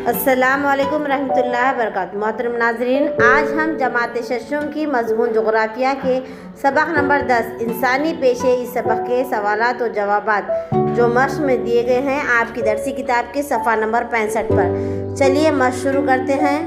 अस्सलाम वालेकुम रहमतुल्लाहि व बरकातुहू। मोहतरम नाज़रीन, आज हम जमात शशम की मज़मून जोग्राफिया के सबक नंबर 10 इंसानी पेशे, इस सबक के सवालात और जवाबात जो मश्क में दिए गए हैं आपकी दरसी किताब के सफ़ा नंबर 65 पर। चलिए मश्क शुरू करते हैं।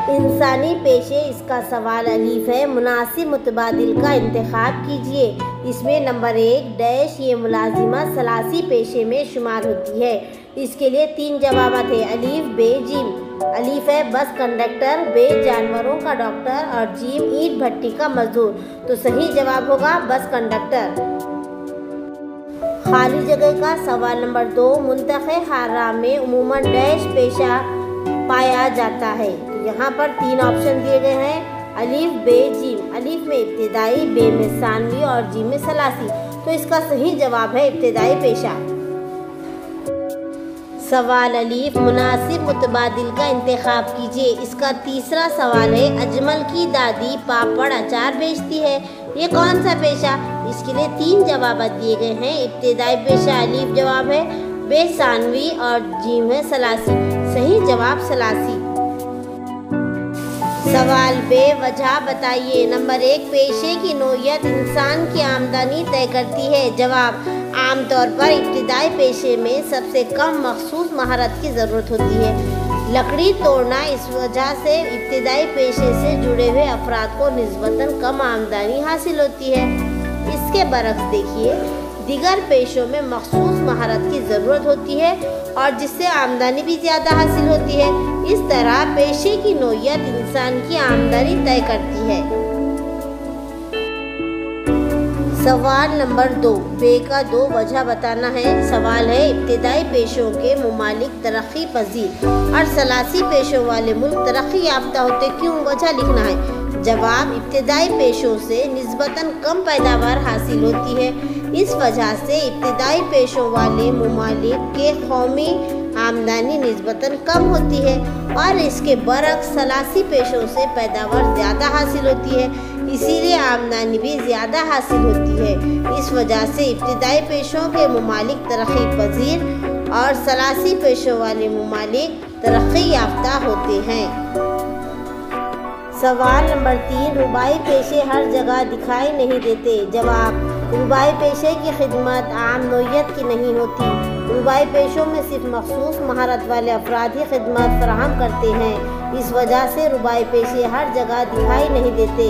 इंसानी पेशे, इसका सवाल अलीफ है। मुनासिब मुतबादिल का इंतखाब कीजिए। इसमें नंबर 1 डैश ये मुलाजिमा सलासी पेशे में शुमार होती है। इसके लिए 3 जवाब थे, अलीफ बे जीम। अलीफ है बस कंडक्टर, बे जानवरों का डॉक्टर और जीम ईंट भट्टी का मजदूर। तो सही जवाब होगा बस कंडक्टर। खाली जगह का सवाल नंबर 2 मुंतखे हारा में उमूमन डैश पेशा पाया जाता है। यहाँ पर 3 ऑप्शन दिए गए हैं, अलीफ बे जीम। अलीफ में इब्तिदाई, बे में सानवी और जीम में सलासी। तो इसका सही जवाब है इब्तिदाई पेशा। सवाल अलीफ मुनासिब मुतबादिल का इंतखाब कीजिए। इसका तीसरा सवाल है, अजमल की दादी पापड़ अचार बेचती है, ये कौन सा पेशा? इसके लिए 3 जवाब दिए गए हैं, इब्तिदाई पेशा अलीफ जवाब है, बे सानवी और जीम है सलासी। सही जवाब सलासी। सवाल बे वजह बताइए। नंबर 1 पेशे की नौइयत इंसान की आमदनी तय करती है। जवाब आमतौर पर इब्तिदाई पेशे में सबसे कम मखसूस महारत की ज़रूरत होती है। लकड़ी तोड़ना, इस वजह से इब्तिदाई पेशे से जुड़े हुए अफराद को निस्बतन कम आमदनी हासिल होती है। इसके बरक्स देखिए, दिगर पेशों में मखसूस महारत की ज़रूरत होती है और जिससे आमदनी भी ज़्यादा हासिल होती है। इस तरह पेशे की नौइयत इंसान की आमदनी तय करती है। सवाल नंबर 2 बे का 2 वजह बताना है। सवाल है, इब्तिदाई पेशों के मुमालिक तरक्की पजीर और सलासी पेशों वाले मुल्क तरक्की याफ्ता होते क्यों? वजह लिखना है। जवाब इब्तिदाई पेशों से निस्बतन कम पैदावार हासिल होती है। इस वजह से इब्तिदाई पेशों वाले मुमालिक के कौमी आमदनी निस्बतन कम होती है और इसके बरक्स सलासी पेशों से पैदावार ज़्यादा हासिल होती है, इसीलिए आमदनी भी ज़्यादा हासिल होती है। इस वजह से इब्तिदाई पेशों के मुमालिक तरक्की पजीर और सलासी पेशों वाले मुमालिक तरक्की याफ्ता होते हैं। सवाल नंबर 3 रुबाई पेशे हर जगह दिखाई नहीं देते। जवाब रुबाई पेशे की खिदमत आम नौइयत की नहीं होती। रुबाई पेशों में सिर्फ मखसूस महारत वाले अफराद ही खिदमत फराहम करते हैं। इस वजह से रुबाई पेशे हर जगह दिखाई नहीं देते।